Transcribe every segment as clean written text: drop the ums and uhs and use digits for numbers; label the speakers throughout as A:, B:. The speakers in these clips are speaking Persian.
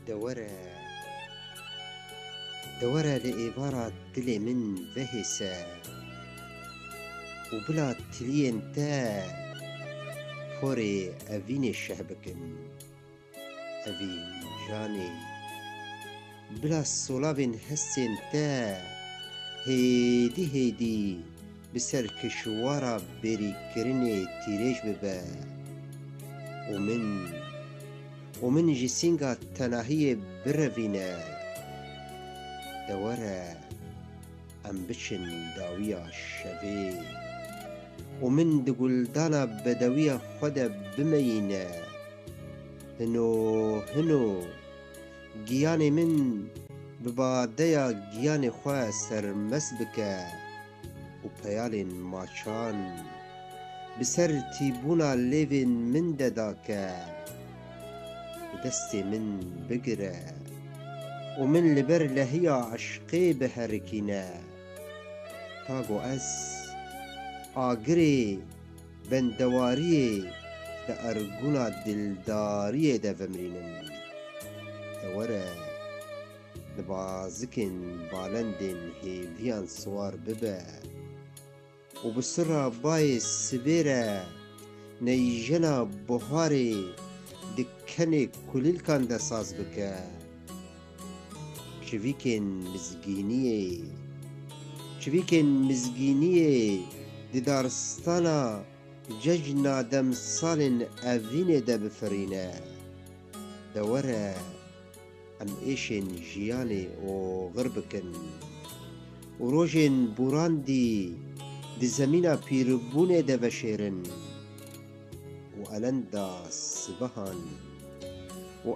A: دورة دورة لإبارة دلي من فهسة وبلا تلين تا فوري أفين الشهبكن أفين جاني بلا الصلابين هسين تا هيدي بسر كشوارا بري كرني تيريج ببا ومن جسينغا تناهي بروينا دورة ام بچن داوية شبي ومن دقلدانا بدوية خدا بمينا هنو گیانی من ببادەیە گیانی خوا سەرمەس بکە و پەیاڵێن ماچان بسەر تیبوونا لێوێن من دەداکە بدەستێ من بگرە و من لەبەر لەهەیە عشقێ بهەرکینە تاگۆ ئەس ئاگرێ بەندەواریێ لە ئەرگونا دلداریێ دەڤەمرینم دورة دبازكن بالندن هيفيان صوار ببا وبسرعة باي سبيرة نيجنا بهاري دكني كليل كان دساز بكا شويكن مزگينية ددارستانا ججنا دم صالن أفين دبفرينا دورة ام ايشن جياني و غربكن و روجن بوراندي دي زمينا بيربوني دبشيرن و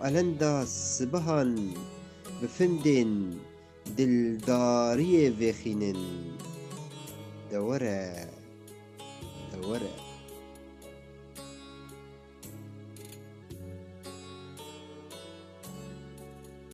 A: ألندا سبهان بفندن دلداري وخينن دورة